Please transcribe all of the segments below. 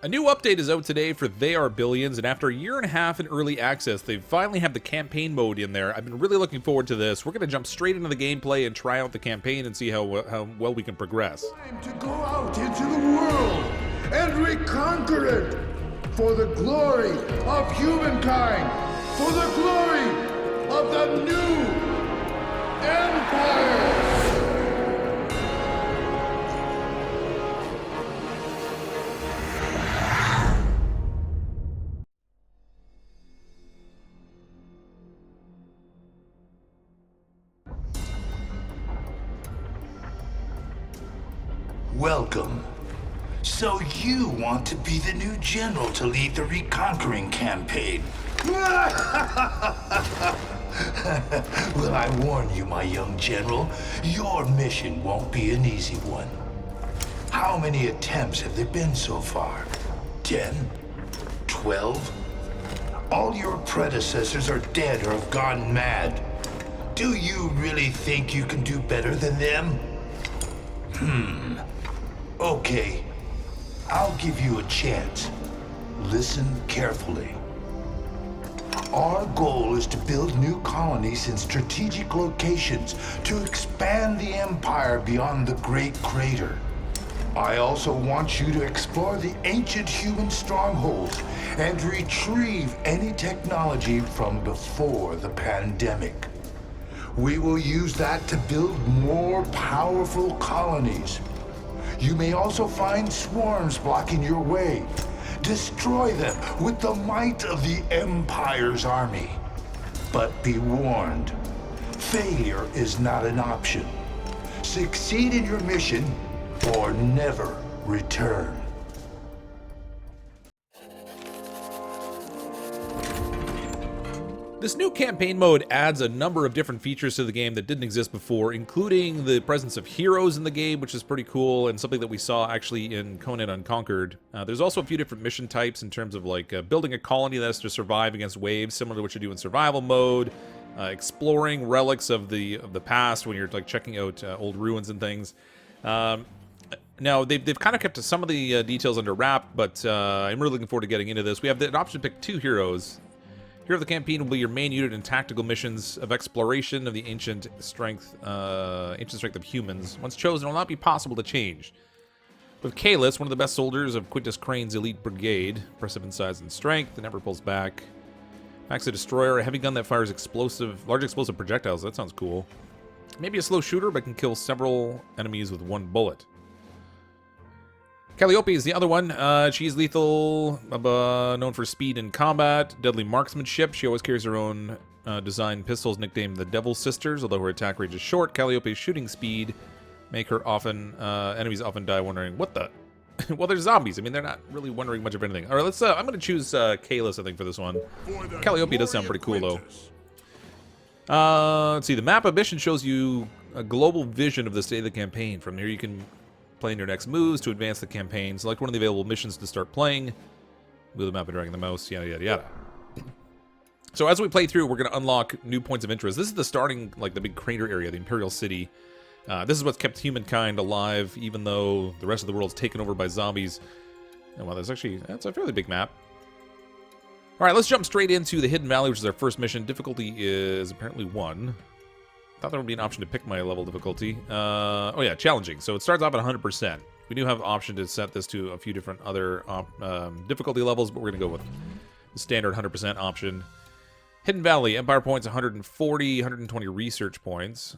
A new update is out today for They Are Billions, and after a year and a half in early access, they finally have the campaign mode in there. I've been really looking forward to this. We're going to jump straight into the gameplay and try out the campaign and see how well we can progress. Time to go out into the world and reconquer it for the glory of humankind, for the glory of the new empire. Welcome. So you want to be the new general to lead the reconquering campaign? Well, I warn you, my young general, your mission won't be an easy one. How many attempts have there been so far? 10? 12? All your predecessors are dead or have gone mad. Do you really think you can do better than them? Okay, I'll give you a chance. Listen carefully. Our goal is to build new colonies in strategic locations to expand the Empire beyond the Great Crater. I also want you to explore the ancient human strongholds and retrieve any technology from before the pandemic. We will use that to build more powerful colonies. You may also find swarms blocking your way. Destroy them with the might of the Empire's army. But be warned, failure is not an option. Succeed in your mission or never return. This new campaign mode adds a number of different features to the game that didn't exist before, including the presence of heroes in the game, which is pretty cool, and something that we saw actually in Conan Unconquered. There's also a few different mission types in terms of like building a colony that has to survive against waves, similar to what you do in survival mode, exploring relics of the past when you're like checking out old ruins and things. Now, they've kind of kept some of the details under wrap, but I'm really looking forward to getting into this. We have the option to pick 2 heroes. Hero of the campaign will be your main unit in tactical missions of exploration of the ancient strength of humans. Once chosen, it will not be possible to change. With Kalis, one of the best soldiers of Quintus Crane's elite brigade, impressive in size and strength, and never pulls back. Max a destroyer, a heavy gun that fires large explosive projectiles. That sounds cool. Maybe a slow shooter, but can kill several enemies with 1 bullet. Calliope is the other one. She's lethal, known for speed in combat, deadly marksmanship. She always carries her own designed pistols nicknamed the Devil's Sisters, although her attack range is short. Calliope's shooting speed make her enemies often die wondering, what the? Well, they're zombies. I mean, they're not really wondering much of anything. All right, let's, I'm going to choose Kalis, I think, for this one. Calliope does sound pretty cool, though. Let's see, the map of mission shows you a global vision of the state of the campaign. From here, you can plan your next moves to advance the campaign. Select one of the available missions to start playing. Move the map and dragging the mouse, yada, yada, yada. So as we play through, we're going to unlock new points of interest. This is the starting, like, the big crater area, the Imperial City. This is what's kept humankind alive, even though the rest of the world's taken over by zombies. And well, that's a fairly big map. All right, let's jump straight into the Hidden Valley, which is our first mission. Difficulty is apparently 1. Thought there would be an option to pick my level difficulty. Oh yeah, challenging. So it starts off at 100%. We do have an option to set this to a few different other difficulty levels, but we're going to go with the standard 100% option. Hidden Valley, Empire points 140, 120 research points.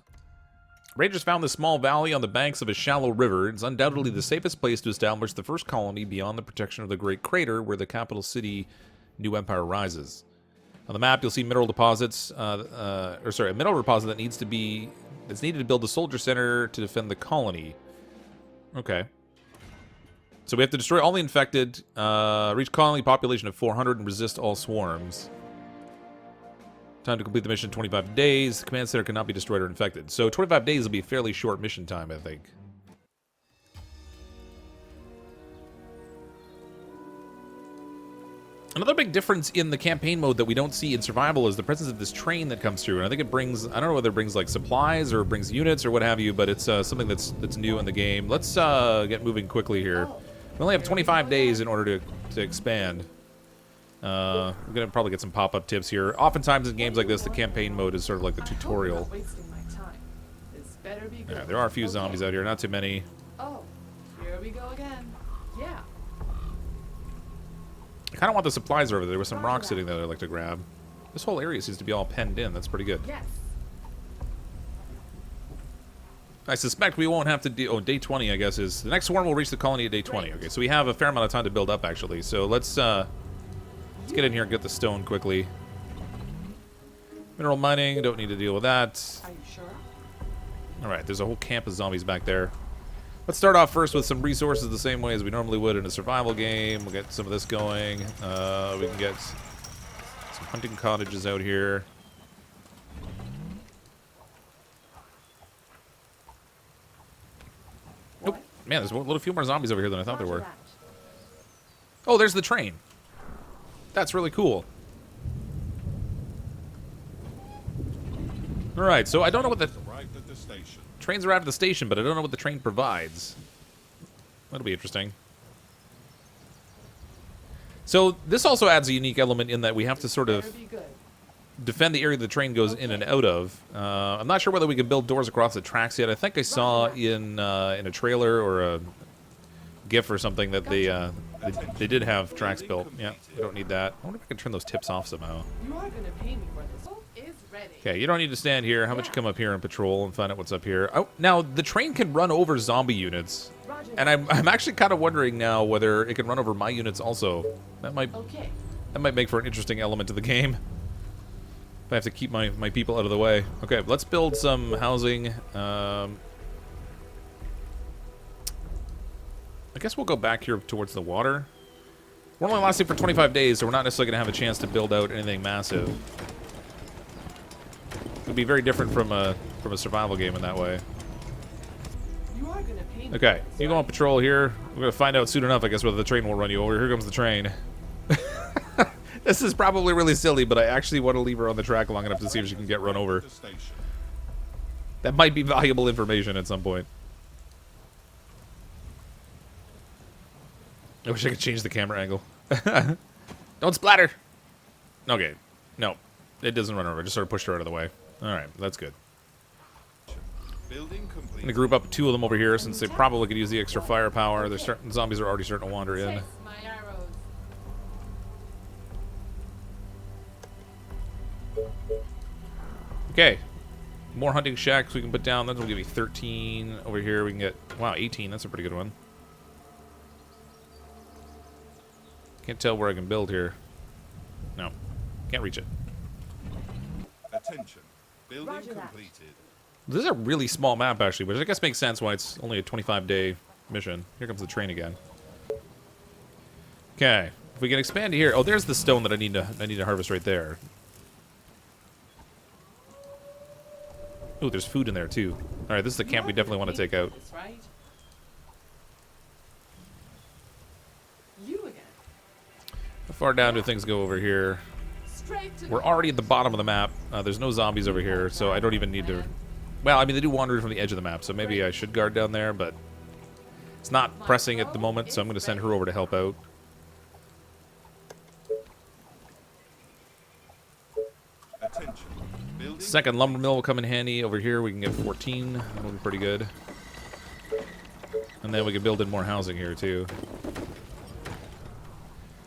Rangers found this small valley on the banks of a shallow river. It's undoubtedly the safest place to establish the first colony beyond the protection of the Great Crater, where the capital city, New Empire, rises. On the map, you'll see mineral deposits, a mineral deposit that's needed to build a soldier center to defend the colony. Okay. So we have to destroy all the infected, reach colony population of 400, and resist all swarms. Time to complete the mission, 25 days. The command center cannot be destroyed or infected. So 25 days will be a fairly short mission time, I think. Another big difference in the campaign mode that we don't see in survival is the presence of this train that comes through. And I think it brings, I don't know whether it brings like supplies or it brings units or what have you, but it's something that's new in the game. Let's get moving quickly here. We only have 25 days in order to to expand. We're going to probably get some pop-up tips here. Oftentimes in games like this, the campaign mode is sort of like the tutorial. Yeah, there are a few zombies out here, not too many. Oh, here we go again. Yeah. I kind of want the supplies over there. There was some rocks sitting there that I'd like to grab. This whole area seems to be all penned in. That's pretty good. Yes. I suspect we won't have to do... Oh, day 20, I guess, is... The next swarm will reach the colony at day 20. Okay, so we have a fair amount of time to build up, actually. So let's get in here and get the stone quickly. Mineral mining, don't need to deal with that. Are you sure? Alright, there's a whole camp of zombies back there. Let's start off first with some resources the same way as we normally would in a survival game. We'll get some of this going. We can get some hunting cottages out here. Oh, man, there's a little few more zombies over here than I thought there were. Oh, there's the train. That's really cool. Alright, so I don't know what the... Trains arrived at the station, but I don't know what the train provides. That'll be interesting. So this also adds a unique element in that we have to sort of defend the area the train goes in and out of. I'm not sure whether we can build doors across the tracks yet. I think I saw in a trailer or a GIF or something that they did have tracks built. Yeah, we don't need that. I wonder if I can turn those tips off somehow. You are gonna pay me for this. Is ready. Okay, you don't need to stand here. How about you come up here and patrol and find out what's up here? Oh, now the train can run over zombie units, and I'm actually kind of wondering now whether it can run over my units also. That might make for an interesting element to the game. If I have to keep my people out of the way. Okay, let's build some housing. I guess we'll go back here towards the water. We're only lasting for 25 days, so we're not necessarily going to have a chance to build out anything massive. It would be very different from a survival game in that way. You are gonna pay me. Okay, you go on patrol here. We're going to find out soon enough, I guess, whether the train will run you over. Here comes the train. This is probably really silly, but I actually want to leave her on the track long enough to see if she can get run over. That might be valuable information at some point. I wish I could change the camera angle. Don't splatter! Okay. No. It doesn't run over. I just sort of pushed her out of the way. Alright, that's good. I'm going to group up two of them over here since they probably could use the extra firepower. Zombies are already starting to wander in. My arrows. Okay. More hunting shacks we can put down. That will give me 13. Over here we can get... Wow, 18. That's a pretty good one. Can't tell where I can build here. No. Can't reach it. Attention. Building completed. This is a really small map, actually, which I guess makes sense why it's only a 25-day mission. Here comes the train again. Okay. If we can expand here... Oh, there's the stone that I need to harvest right there. Ooh, there's food in there, too. Alright, this is the camp we definitely want to take out. How far down do things go over here? We're already at the bottom of the map. There's no zombies over here, so I don't even need to... Well, I mean, they do wander from the edge of the map, so maybe I should guard down there, but... It's not pressing at the moment, so I'm going to send her over to help out. Second lumber mill will come in handy. Over here, we can get 14. That'll be pretty good. And then we can build in more housing here, too.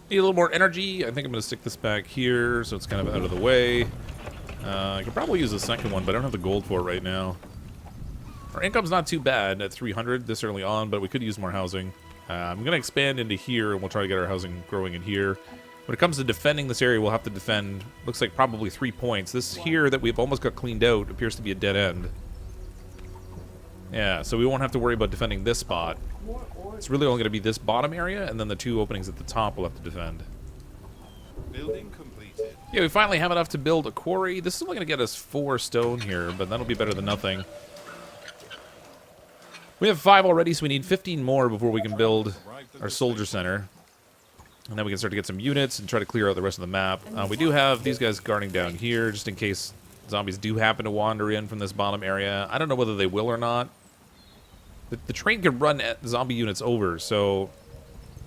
Need a little more energy. I think I'm going to stick this back here so it's kind of out of the way. I could probably use the second one, but I don't have the gold for it right now. Our income's not too bad at 300 this early on, but we could use more housing. I'm going to expand into here, and we'll try to get our housing growing in here. When it comes to defending this area, we'll have to defend, looks like probably 3 points. This here that we've almost got cleaned out appears to be a dead end. Yeah, so we won't have to worry about defending this spot. It's really only going to be this bottom area, and then the 2 openings at the top we'll have to defend. Building completed. Yeah, we finally have enough to build a quarry. This is only going to get us 4 stone here, but that'll be better than nothing. We have 5 already, so we need 15 more before we can build our soldier center. And then we can start to get some units and try to clear out the rest of the map. We do have these guys guarding down here, just in case zombies do happen to wander in from this bottom area. I don't know whether they will or not. The train can run zombie units over, so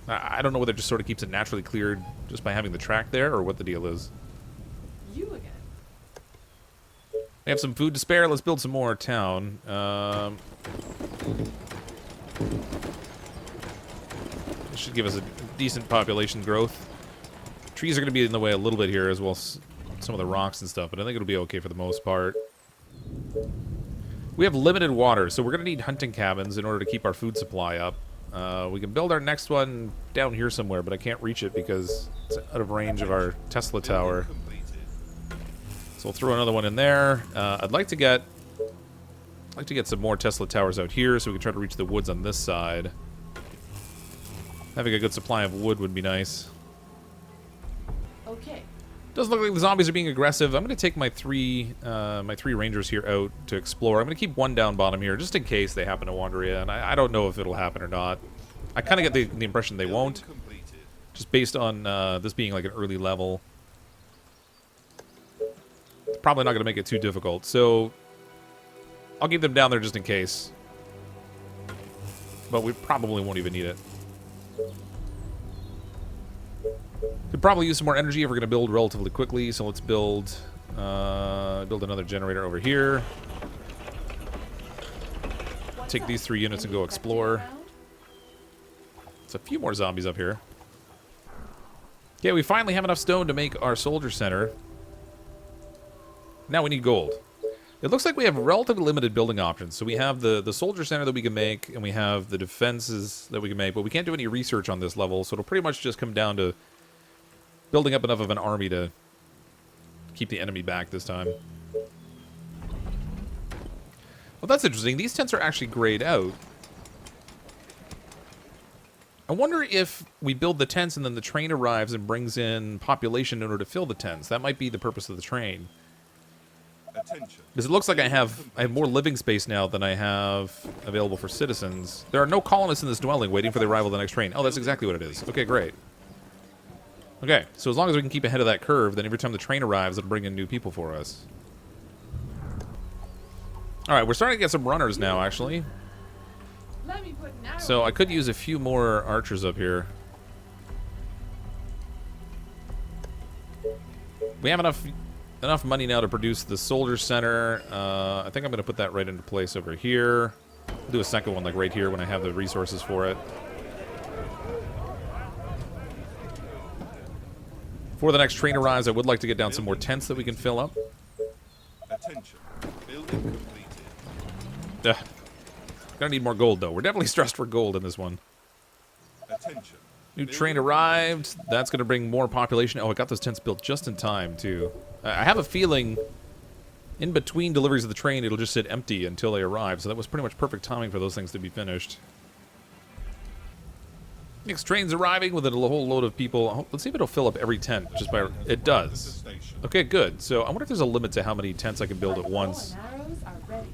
I don't know whether it just sort of keeps it naturally cleared just by having the track there, or what the deal is. You again. We have some food to spare. Let's build some more town. This should give us a decent population growth. Trees are going to be in the way a little bit here, as well as some of the rocks and stuff, but I think it'll be okay for the most part. We have limited water, so we're going to need hunting cabins in order to keep our food supply up. We can build our next one down here somewhere, but I can't reach it because it's out of range of our Tesla tower. So we'll throw another one in there. I'd like to get some more Tesla towers out here so we can try to reach the woods on this side. Having a good supply of wood would be nice. Okay. Doesn't look like the zombies are being aggressive. I'm going to take my three rangers here out to explore. I'm going to keep one down bottom here just in case they happen to wander in. I don't know if it'll happen or not. I kind of get the impression they won't, just based on this being like an early level. It's probably not going to make it too difficult, so I'll keep them down there just in case. But we probably won't even need it. Could probably use some more energy if we're going to build relatively quickly, so let's build another generator over here. Take these 3 units and go explore. There's a few more zombies up here. Yeah, we finally have enough stone to make our soldier center. Now we need gold. It looks like we have relatively limited building options. So we have the soldier center that we can make, and we have the defenses that we can make, but we can't do any research on this level, so it'll pretty much just come down to building up enough of an army to keep the enemy back this time. Well, that's interesting. These tents are actually grayed out. I wonder if we build the tents and then the train arrives and brings in population in order to fill the tents. That might be the purpose of the train. Attention. Because it looks like I have more living space now than I have available for citizens. There are no colonists in this dwelling waiting for the arrival of the next train. Oh, that's exactly what it is. Okay, great. Okay, so as long as we can keep ahead of that curve, then every time the train arrives, it'll bring in new people for us. Alright, we're starting to get some runners now, actually. Let me put an arrow. So I could use a few more archers up here. We have enough money now to produce the soldier center. I think I'm going to put that right into place over here. I'll do a second one like right here when I have the resources for it. Before the next train arrives, I would like to get down some more tents that we can fill up. Attention. Building completed. Ugh. Gonna need more gold, though. We're definitely stressed for gold in this one. Attention. New train arrived. That's gonna bring more population. Oh, I got those tents built just in time, too. I have a feeling in between deliveries of the train, it'll just sit empty until they arrive. So that was pretty much perfect timing for those things to be finished. Next train's arriving with a whole load of people. Let's see if it'll fill up every tent just by... It does. Okay, good. So I wonder if there's a limit to how many tents I can build at once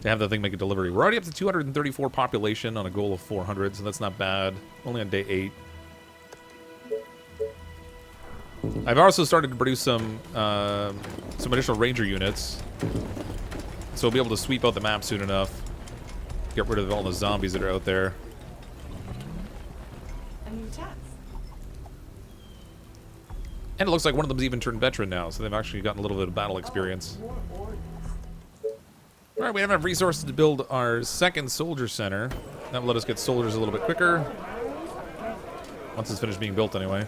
to have that thing make a delivery. We're already up to 234 population on a goal of 400, so that's not bad. Only on day 8. I've also started to produce some additional ranger units, so we'll be able to sweep out the map soon enough. Get rid of all the zombies that are out there. A new task. And it looks like one of them's even turned veteran now, so they've actually gotten a little bit of battle experience. More orders. Alright, we have enough resources to build our second soldier center. That will let us get soldiers a little bit quicker. Once it's finished being built, anyway.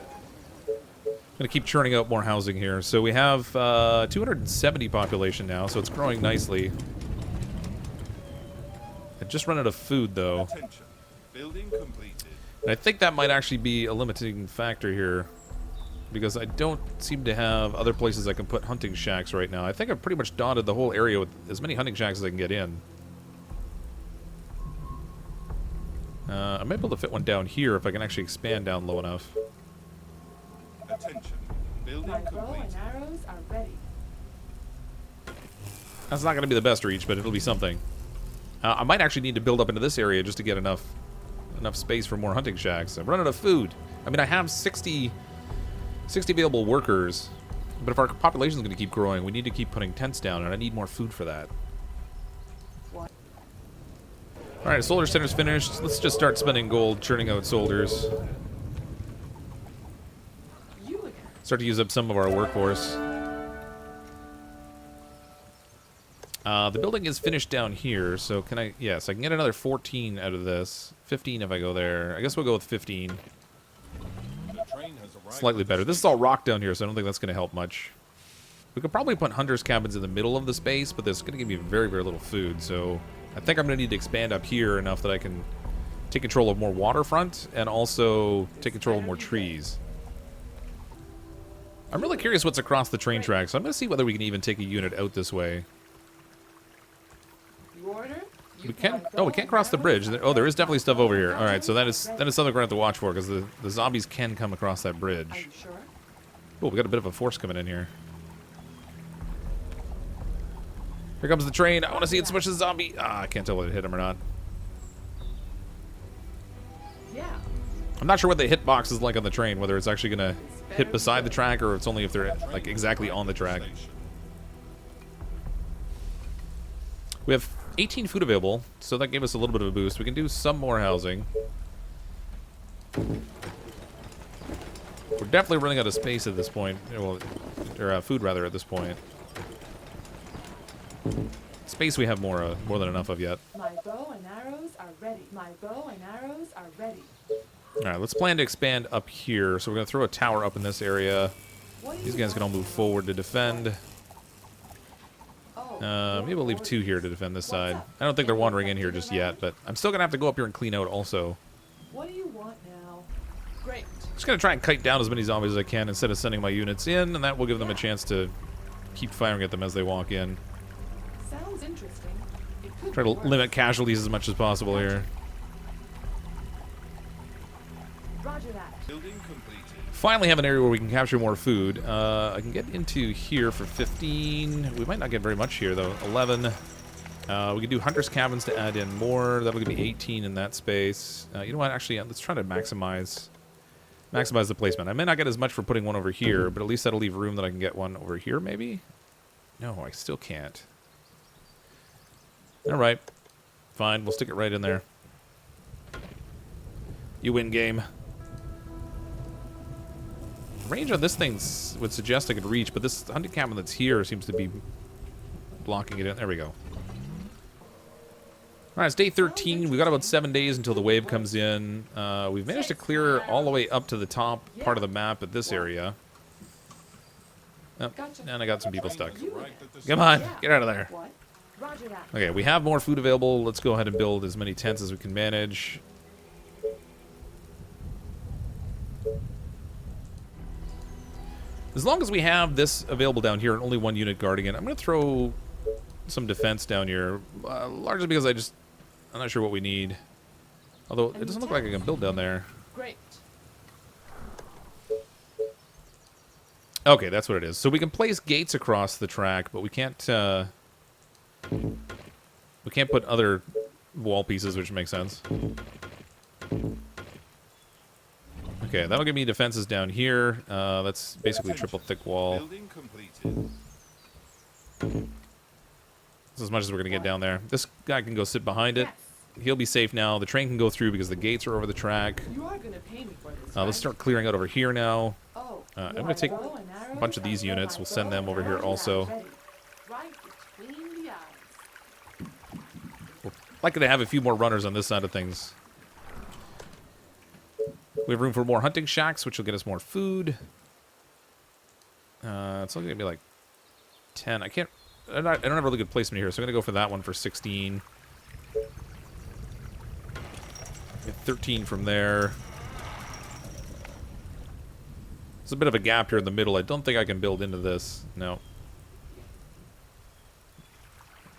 I'm going to keep churning out more housing here. So we have 270 population now, so it's growing nicely. I just run out of food, though. Attention. Building completed. And I think that might actually be a limiting factor here, because I don't seem to have other places I can put hunting shacks right now. I think I've pretty much dotted the whole area with as many hunting shacks as I can get in. I might be able to fit one down here if I can actually expand down low enough. Attention. Building My bow and completed. arrows are ready. That's not going to be the best reach, but it'll be something. I might actually need to build up into this area just to get enough space for more hunting shacks. I'm running out of food. I mean, I have 60 available workers, but if our population is going to keep growing, we need to keep putting tents down, and I need more food for that. What? Alright, soldier center's finished. Let's just start spending gold churning out soldiers. Start to use up some of our workforce. The building is finished down here, so can I... Yes, I can get another 14 out of this. 15 if I go there. I guess we'll go with 15. The train has arrived. Slightly better. This is all rock down here, so I don't think that's going to help much. We could probably put hunters' cabins in the middle of the space, but this is going to give me very, very little food, so... I think I'm going to need to expand up here enough that I can take control of more waterfront and also take control of more trees. I'm really curious what's across the train tracks, so I'm going to see whether we can even take a unit out this way. You order? We can't. Oh, we can't cross the bridge. Oh, there is definitely stuff over here. All right, so that is something we're gonna have to watch for because the zombies can come across that Are bridge. you sure? Oh, we got a bit of a force coming in here. Here comes the train. I want to see it smush the zombie. Ah, I can't tell whether it hit him or not. Yeah. I'm not sure what the hitbox is like on the train. Whether it's actually gonna hit beside the track or it's only if they're like exactly on the track. We have 18 food available, so that gave us a little bit of a boost. We can do some more housing. We're definitely running out of space at this point. Well, or food rather at this point. Space we have more than enough of yet. My bow and arrows are ready. My bow and arrows are ready. All right, let's plan to expand up here. So we're gonna throw a tower up in this area. These guys can all move forward to defend. Maybe we'll leave 2 here to defend this side. I don't think they're wandering in here just yet, but I'm still gonna have to go up here and clean out also. What do you want now? Great. Just gonna try and kite down as many zombies as I can instead of sending my units in, and that will give them a chance to keep firing at them as they walk in. Sounds interesting. It could Try to be worse. limit casualties as much as possible here. Roger that. Building completed. Finally have an area where we can capture more food. I can get into here for 15. We might not get very much here, though. 11. We can do hunters' cabins to add in more. That'll give me 18 in that space. You know what? Actually, let's try to maximize the placement. I may not get as much for putting one over here, but at least that'll leave room that I can get one over here, maybe? No, I still can't. All right. Fine. We'll stick it right in there. You win, game. Range on this thing would suggest I could reach, but this hunting cabin that's here seems to be blocking it in. There we go. All right, it's day 13. We've got about 7 days until the wave comes in. We've managed to clear all the way up to the top part of the map at this area. Oh, and I got some people stuck. Come on, get out of there. What? Roger that. Okay, we have more food available. Let's go ahead and build as many tents as we can manage. As long as we have this available down here and only 1 unit guarding it, I'm going to throw some defense down here. Largely because I'm not sure what we need. Although, it doesn't look like I can build down there. Great. Okay, that's what it is. So we can place gates across the track, but we can't put other wall pieces, which makes sense. Okay, that'll give me defenses down here. That's basically a triple thick wall. Building completed. That's as much as we're going to get down there. This guy can go sit behind it. Yes. He'll be safe now. The train can go through because the gates are over the track. You are gonna pay me for this. Let's right? start clearing out over here now. Oh, I'm going to take bow and arrows a bunch of these units. We'll send them over here also. Right between the eyes. We're likely to have a few more runners on this side of things. We have room for more hunting shacks, which will get us more food. It's only going to be like 10. I don't have a really good placement here, so I'm going to go for that one for 16. Get 13 from there. There's a bit of a gap here in the middle. I don't think I can build into this. No.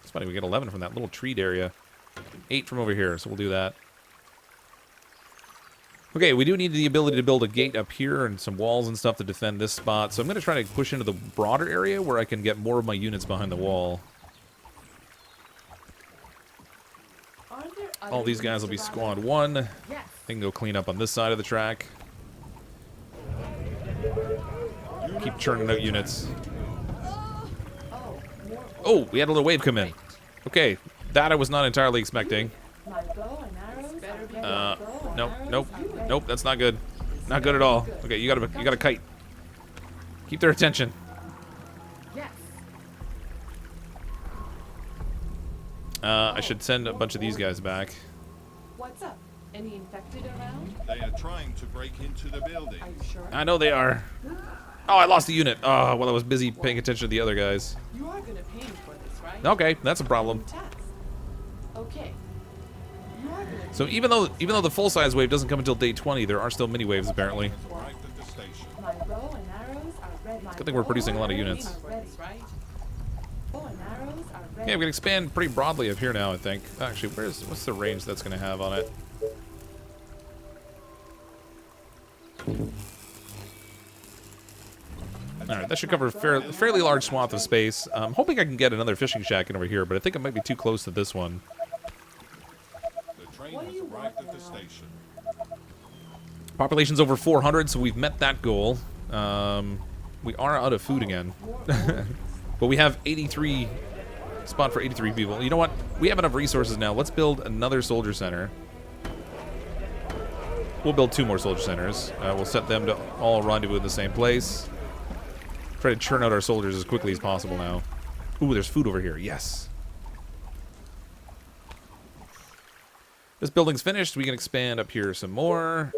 It's funny, we get 11 from that little treed area. 8 from over here, so we'll do that. Okay, we do need the ability to build a gate up here and some walls and stuff to defend this spot. So I'm going to try to push into the broader area where I can get more of my units behind the wall. Aren't there All other these guys will be units squad around? 1. Yes. They can go clean up on this side of the track. Keep churning out units. Oh, more. Oh, we had a little wave come in. Okay, that I was not entirely expecting. My bow and arrows better be Nope, nope, nope. That's not good. Not good at all. Okay, you gotta kite. Keep their attention. Yes. I should send a bunch of these guys back. What's up? Any infected around? They are trying to break into the building. Are you sure? I know they are. Oh, I lost the unit. Oh, well, I was busy paying attention to the other guys. You are gonna pay me for this, right? Okay, that's a problem. Tax. Okay. You are gonna So even though the full-size wave doesn't come until day 20, there are still mini waves apparently. Arrived at the station. My bow and arrows are ready. Good thing we're producing a lot of units. Are ready, right? Bow and arrows are ready. Okay, we can expand pretty broadly up here now, I think. Actually, what's the range that's going to have on it? Alright, that should cover a fairly large swath of space. I'm hoping I can get another fishing shack in over here, but I think it might be too close to this one. The train has arrived at the station. Population's over 400, so we've met that goal. We are out of food again. But we have 83... spot for 83 people. You know what? We have enough resources now. Let's build another soldier center. We'll build 2 more soldier centers. We'll set them to all rendezvous in the same place. Try to churn out our soldiers as quickly as possible now. Ooh, there's food over here. Yes. This building's finished. We can expand up here some more.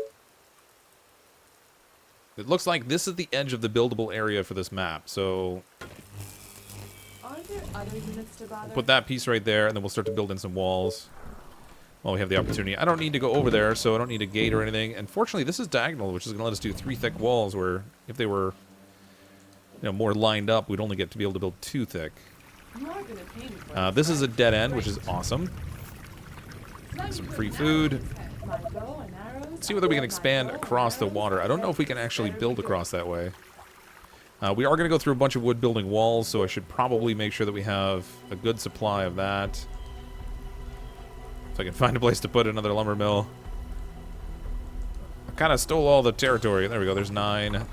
It looks like this is the edge of the buildable area for this map. So Aren't there other units to bother? put that piece right there, and then we'll start to build in some walls while we have the opportunity. I don't need to go over there, so I don't need a gate or anything. And fortunately, this is diagonal, which is going to let us do 3 thick walls, where if they were, you know, more lined up, we'd only get to be able to build 2 thick. You are gonna pay me for This is a dead end, which is awesome. Some free food. My bow and arrows. Let's see whether we can expand across the water. I don't know if we can actually build across that way. We are going to go through a bunch of wood building walls, so I should probably make sure that we have a good supply of that. If I can find a place to put another lumber mill. I kind of stole all the territory. There we go, there's 9.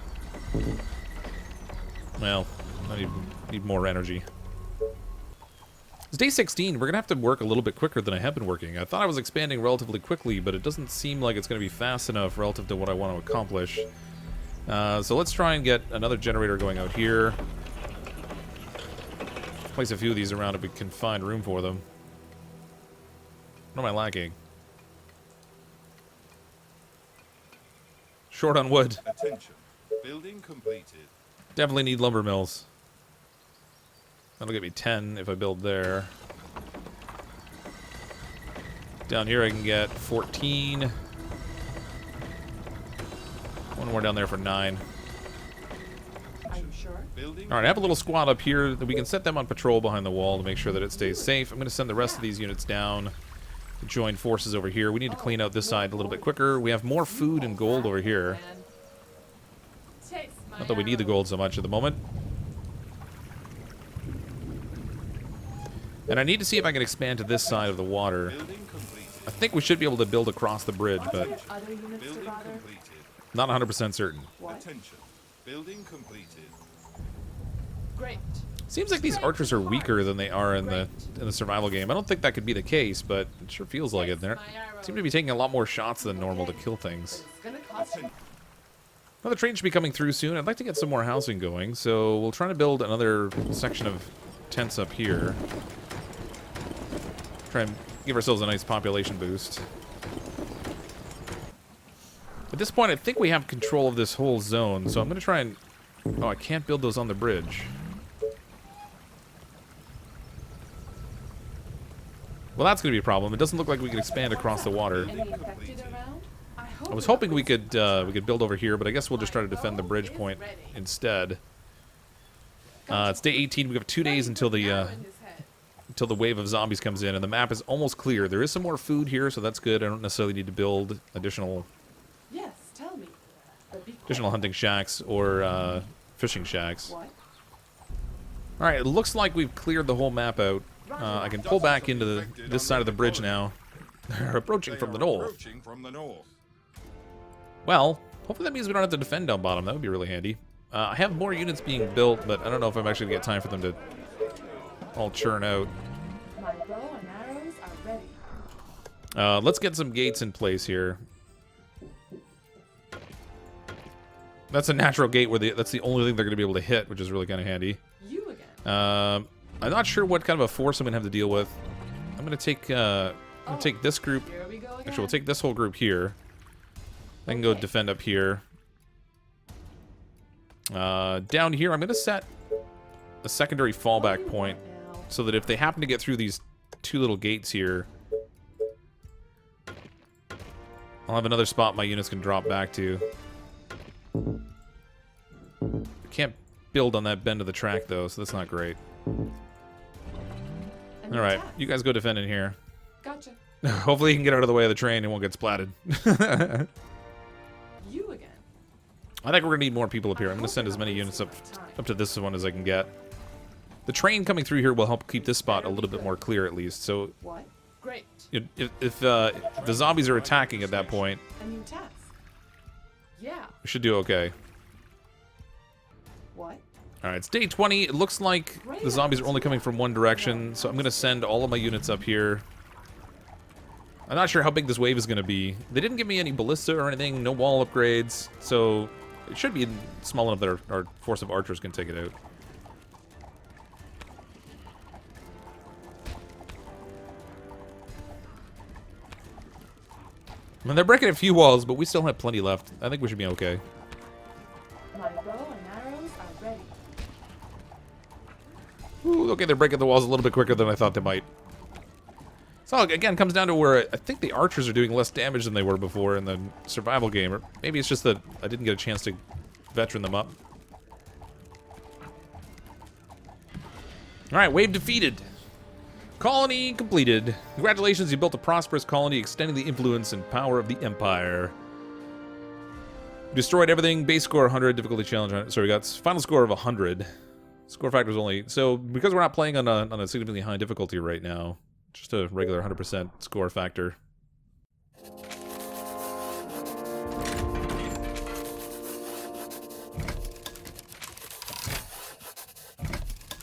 Well, I need more energy. It's day 16. We're going to have to work a little bit quicker than I have been working. I thought I was expanding relatively quickly, but it doesn't seem like it's going to be fast enough relative to what I want to accomplish. So let's try and get another generator going out here. Place a few of these around if we can find room for them. What am I lacking? Short on wood. Attention. Building completed. Definitely need lumber mills. That'll get me 10 if I build there. Down here I can get 14. One more down there for 9. Are you sure? Building. Alright, I have a little squad up here that we can set them on patrol behind the wall to make sure that it stays safe. I'm going to send the rest of these units down to join forces over here. We need to clean out this side a little bit quicker. We have more food and gold over here. Taste my Not that we need the gold so much at the moment. And I need to see if I can expand to this side of the water. Building completed. I think we should be able to build across the bridge, Are but there other units to Building bother? completed. not 100% certain. What? Attention. Building completed. Great. Seems like these archers are weaker than they are in the survival game. I don't think that could be the case, but it sure feels like it. They seem to be taking a lot more shots than normal to kill things. It's gonna cost you. Well, the train should be coming through soon. I'd like to get some more housing going, so we'll try to build another section of tents up here. Try and give ourselves a nice population boost. At this point, I think we have control of this whole zone, so I'm going to try and... Oh, I can't build those on the bridge. Well, that's going to be a problem. It doesn't look like we can expand across the water. Any infected around? I was hoping we could build over here, but I guess we'll just try to defend the bridge point instead. It's day 18. We have 2 days until the wave of zombies comes in, and the map is almost clear. There is some more food here, so that's good. I don't necessarily need to build additional Yes, tell me. But be quick. additional hunting shacks or fishing shacks. What? All right, it looks like we've cleared the whole map out. I can pull back into this side of the bridge now. They're approaching They from the are north. approaching from the north. Well, hopefully that means we don't have to defend down bottom. That would be really handy. I have more units being built, but I don't know if I'm actually going to get time for them to all churn out. My bow and arrows are ready. Let's get some gates in place here. That's a natural gate where that's the only thing they're going to be able to hit, which is really kind of handy. You again. I'm not sure what kind of a force I'm going to have to deal with. I'm going to take take this group. Here we go again. Actually, we'll take this whole group here. I can go defend up here. Down here, I'm going to set a secondary fallback point so that if they happen to get through these two little gates here, I'll have another spot my units can drop back to. I can't build on that bend of the track, though, so that's not great. Alright, you guys go defend in here. Gotcha. Hopefully you can get out of the way of the train and won't get splatted. You again. I think we're going to need more people up here. I'm going to send as many units up to this one as I can get. The train coming through here will help keep this spot a little bit more clear, at least. So, What? Great. if the zombies are attacking at that point, A new task. Yeah. we should do okay. What? Alright, it's day 20. It looks like the zombies are only coming from one direction, so I'm going to send all of my units up here. I'm not sure how big this wave is going to be. They didn't give me any ballista or anything, no wall upgrades, so it should be small enough that our force of archers can take it out. I mean, they're breaking a few walls, but we still have plenty left. I think we should be okay. My bow and arrows are ready. Ooh, okay, they're breaking the walls a little bit quicker than I thought they might. So, again, comes down to where I think the archers are doing less damage than they were before in the survival game. Or maybe it's just that I didn't get a chance to veteran them up. Alright, wave defeated. Colony completed. Congratulations, you built a prosperous colony extending the influence and power of the Empire. You destroyed everything, base score 100, difficulty challenge 100. So we got final score of 100. Score factor is only... So, because we're not playing on a significantly high difficulty right now, just a regular 100% score factor.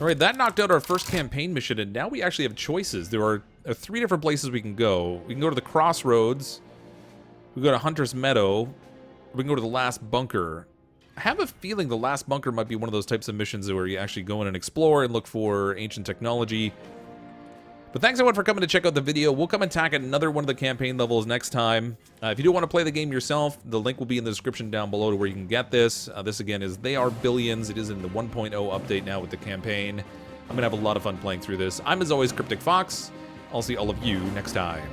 Alright, that knocked out our first campaign mission, and now we actually have choices. There are 3 different places we can go. We can go to the Crossroads, we can go to Hunter's Meadow, we can go to the Last Bunker. I have a feeling the Last Bunker might be one of those types of missions where you actually go in and explore and look for ancient technology. But thanks everyone for coming to check out the video. We'll come and tackle another one of the campaign levels next time. If you do want to play the game yourself, the link will be in the description down below to where you can get this. This again is They Are Billions. It is in the 1.0 update now with the campaign. I'm going to have a lot of fun playing through this. I'm as always CrypticFox. I'll see all of you next time.